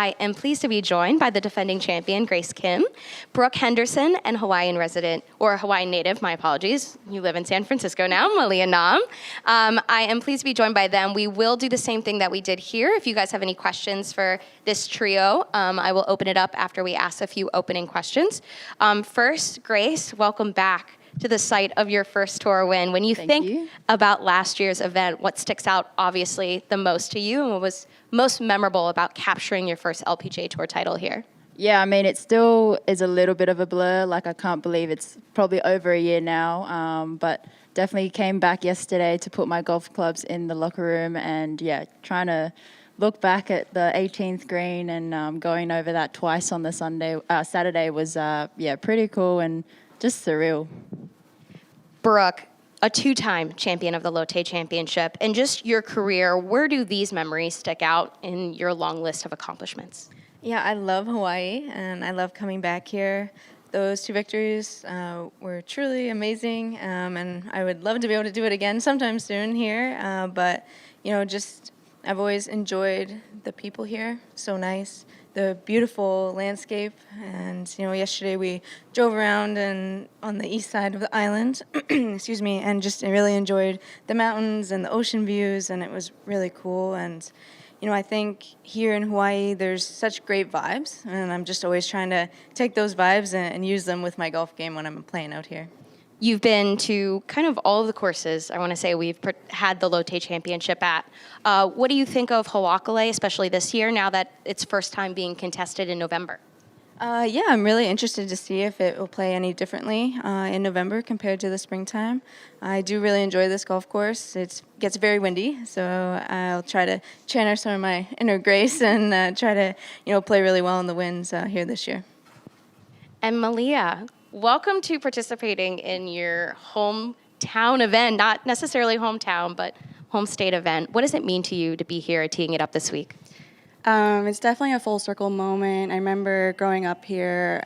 I am pleased to be joined by the defending champion, Grace Kim, Brooke Henderson, and Hawaiian resident, or Hawaiian native, my apologies. You live in San Francisco now, Malia. I am pleased to be joined by them. We will do the same thing that we did here. If you guys have any questions for this trio, I will open it up after we ask a few opening questions. First, Grace, welcome back to the site of your first tour win. When you think about last year's event, what sticks out obviously the most to you, and what was most memorable about capturing your first LPGA Tour title here? Yeah, I mean, it still is a little bit of a blur. Like, I can't believe it's probably over a year now, but definitely came back yesterday to put my golf clubs in the locker room, and yeah, trying to look back at the 18th green and going over that twice on the Saturday was, pretty cool and just surreal. Brooke, a two-time champion of the LOTTE Championship, and just your career, where do these memories stick out in your long list of accomplishments? Yeah, I love Hawaii, and I love coming back here. Those two victories were truly amazing, and I would love to be able to do it again sometime soon here. But, I've always enjoyed the people here, so nice, the beautiful landscape. And, yesterday we drove around and on the east side of the island, excuse me, and just really enjoyed the mountains and the ocean views, and it was really cool. And, I think here in Hawaii, there's such great vibes, and I'm just always trying to take those vibes and use them with my golf game when I'm playing out here. You've been to kind of all of the courses, I want to say, we've had the LOTTE Championship at. What do you think of Hawaii, especially this year, now that it's first time being contested in November? I'm really interested to see if it will play any differently in November compared to the springtime. I do really enjoy this golf course. It gets very windy, so I'll try to channel some of my inner Grace and try to, play really well in the winds here this year. And Malia, welcome to participating in your hometown event, not necessarily hometown, but home state event. What does it mean to you to be here teeing it up this week? It's definitely a full circle moment. I remember growing up here,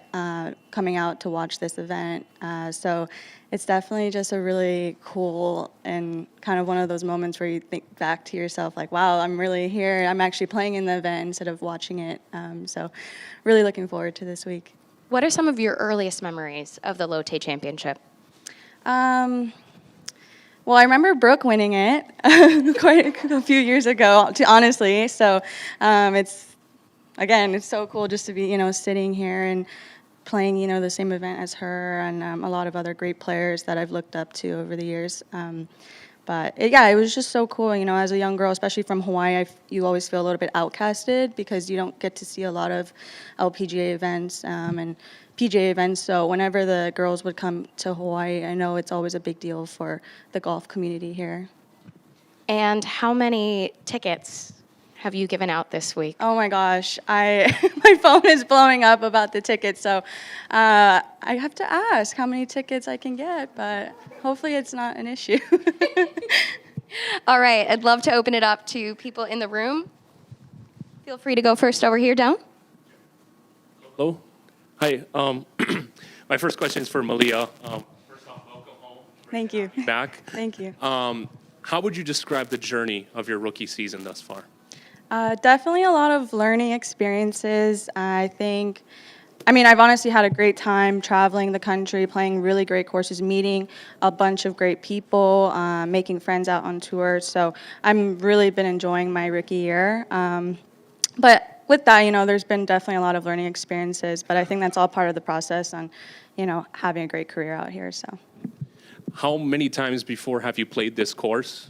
coming out to watch this event. So it's definitely just a really cool and kind of one of those moments where you think back to yourself like, wow, I'm really here. I'm actually playing in the event instead of watching it. So really looking forward to this week. What are some of your earliest memories of the LOTTE Championship? Well, I remember Brooke winning it quite a few years ago, honestly. So it's so cool just to be, sitting here and playing, the same event as her and a lot of other great players that I've looked up to over the years. It was just so cool, as a young girl, especially from Hawaii, you always feel a little bit outcasted because you don't get to see a lot of LPGA events and PGA events. So whenever the girls would come to Hawaii, I know it's always a big deal for the golf community here. And how many tickets have you given out this week? Oh my gosh, my phone is blowing up about the tickets. So I have to ask how many tickets I can get, but hopefully it's not an issue. All right, I'd love to open it up to people in the room. Feel free to go first over here, down. Hello. Hi. My first question is for Malia. First off, welcome home. Thank you. Back. Thank you. How would you describe the journey of your rookie season thus far? Definitely a lot of learning experiences. I've honestly had a great time traveling the country, playing really great courses, meeting a bunch of great people, making friends out on tour. So I've really been enjoying my rookie year. But with that, there's been definitely a lot of learning experiences, but I think that's all part of the process on, having a great career out here. So, how many times before have you played this course?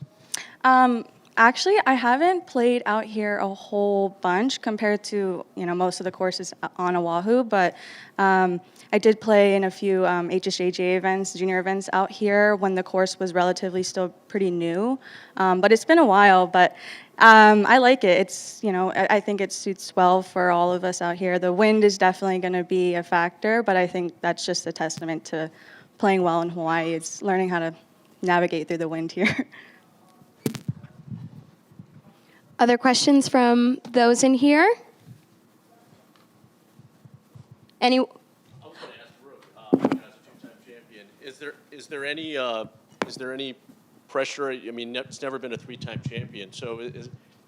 Actually, I haven't played out here a whole bunch compared to, most of the courses on Oahu, but I did play in a few HSAJ events, junior events out here when the course was relatively still pretty new. But it's been a while, but I like it. It's, I think it suits well for all of us out here. The wind is definitely going to be a factor, but I think that's just a testament to playing well in Hawaii. It's learning how to navigate through the wind here. Other questions from those in here? Any? I was going to ask Brooke, as a two-time champion, is there any pressure? I mean, it's never been a three-time champion, so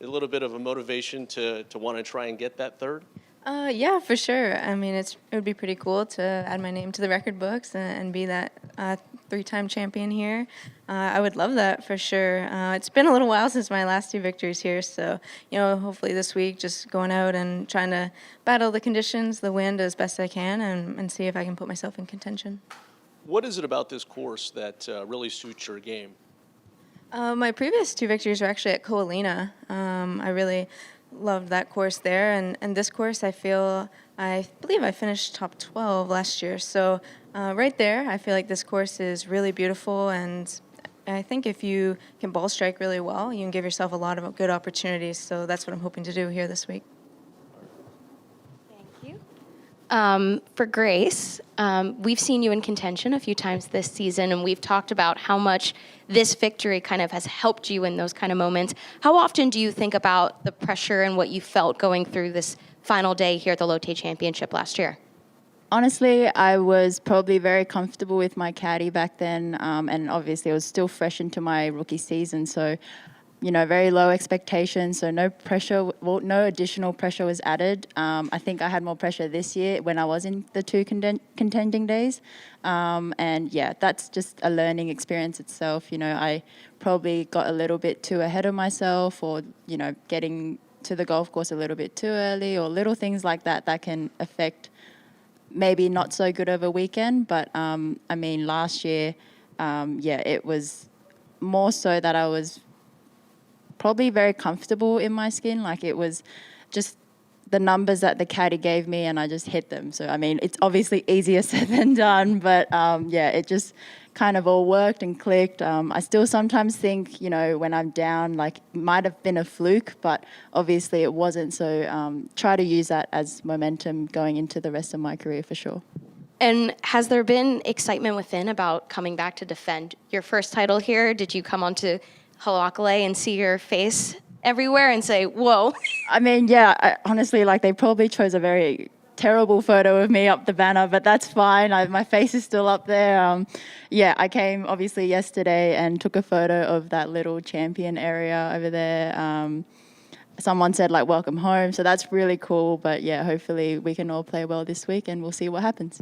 a little bit of a motivation to want to try and get that third? Yeah, for sure. I mean, it would be pretty cool to add my name to the record books and be that 3-time champion here. I would love that for sure. It's been a little while since my last 2 victories here, so hopefully this week just going out and trying to battle the conditions, the wind as best I can, and see if I can put myself in contention. What is it about this course that really suits your game? My previous 2 victories were actually at Coalina. I really loved that course there, and this course I believe I finished top 12 last year. So right there, I feel like this course is really beautiful, and I think if you can ball strike really well, you can give yourself a lot of good opportunities. So that's what I'm hoping to do here this week. Thank you. For Grace, we've seen you in contention a few times this season, and we've talked about how much this victory kind of has helped you in those kind of moments. How often do you think about the pressure and what you felt going through this final day here at the LOTTE Championship last year? Honestly, I was probably very comfortable with my caddy back then, and obviously I was still fresh into my rookie season, so very low expectations, so no pressure, no additional pressure was added. I think I had more pressure this year when I was in the 2 contending days. And yeah, that's just a learning experience itself. I probably got a little bit too ahead of myself, or, getting to the golf course a little bit too early, or little things like that can affect maybe not so good of a weekend. But I mean, last year, it was more so that I was probably very comfortable in my skin. Like, it was just the numbers that the caddy gave me and I just hit them. So, I mean, it's obviously easier said than done, but it just kind of all worked and clicked. I still sometimes think, when I'm down, like, it might have been a fluke, but obviously it wasn't. So try to use that as momentum going into the rest of my career for sure. And has there been excitement within about coming back to defend your first title here? Did you come onto Halakale and see your face everywhere and say, whoa? I mean, yeah, honestly, like, they probably chose a very terrible photo of me up the banner, but that's fine. My face is still up there. I came obviously yesterday and took a photo of that little champion area over there. Someone said, like, welcome home. So that's really cool. But yeah, hopefully we can all play well this week and we'll see what happens.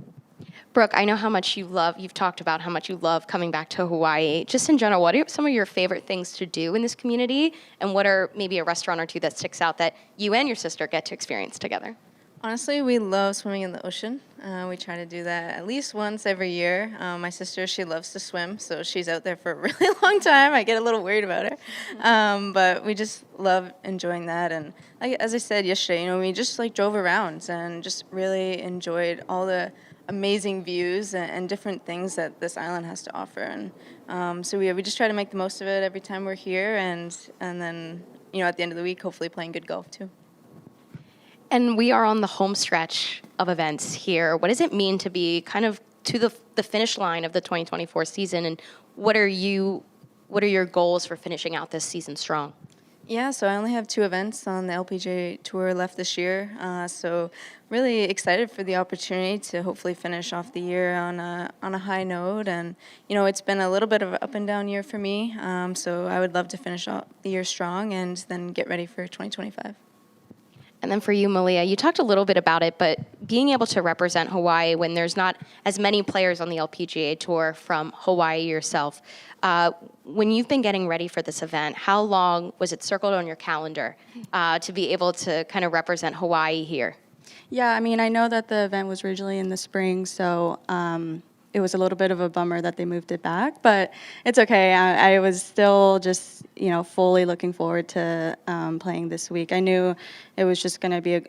Brooke, I know how much you've talked about how much you love coming back to Hawaii. Just in general, what are some of your favorite things to do in this community? And what are maybe a restaurant or 2 that sticks out that you and your sister get to experience together? Honestly, we love swimming in the ocean. We try to do that at least once every year. My sister, she loves to swim, so she's out there for a really long time. I get a little worried about her. But we just love enjoying that. And as I said yesterday, we just drove around and just really enjoyed all the amazing views and different things that this island has to offer. And so we just try to make the most of it every time we're here, and then at the end of the week, hopefully playing good golf too. And we are on the home stretch of events here. What does it mean to be kind of to the finish line of the 2024 season, and what are your goals for finishing out this season strong? Yeah, so I only have 2 events on the LPGA Tour left this year. So really excited for the opportunity to hopefully finish off the year on a high note. And, it's been a little bit of an up and down year for me. So I would love to finish off the year strong and then get ready for 2025. And then for you, Malia, you talked a little bit about it, but being able to represent Hawaii when there's not as many players on the LPGA Tour from Hawaii yourself, when you've been getting ready for this event, how long was it circled on your calendar to be able to kind of represent Hawaii here? Yeah, I mean, I know that the event was originally in the spring, so it was a little bit of a bummer that they moved it back, but it's okay. I was still just, fully looking forward to playing this week. I knew it was just going to be,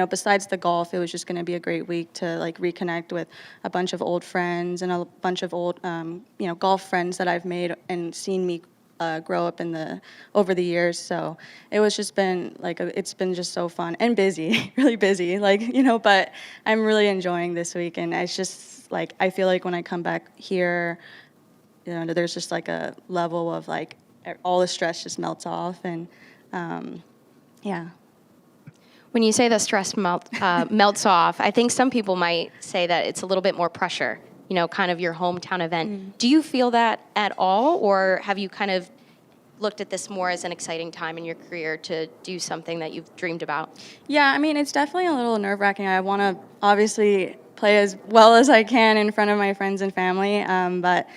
besides the golf, it was just going to be a great week to reconnect with a bunch of old friends and a bunch of old, golf friends that I've made and seen me grow up over the years. So it was just been it's been just so fun and busy, really busy, but I'm really enjoying this week. And it's just I feel like when I come back here, there's just a level of all the stress just melts off. And yeah. When you say the stress melts off, I think some people might say that it's a little bit more pressure, kind of your hometown event. Do you feel that at all, or have you kind of looked at this more as an exciting time in your career to do something that you've dreamed about? Yeah, I mean, it's definitely a little nerve-wracking. I want to obviously play as well as I can in front of my friends and family, but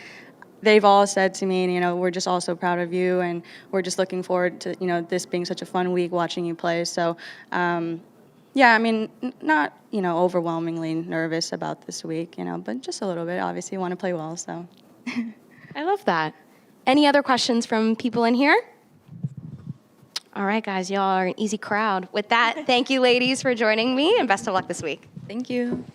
they've all said to me, you know, we're just all so proud of you, and we're just looking forward to, you know, this being such a fun week watching you play. So, yeah, I mean, not, you know, overwhelmingly nervous about this week, you know, but just a little bit. Obviously, want to play well, so. I love that. Any other questions from people in here? All right, guys, y'all are an easy crowd. With that, thank you, ladies, for joining me, and best of luck this week. Thank you.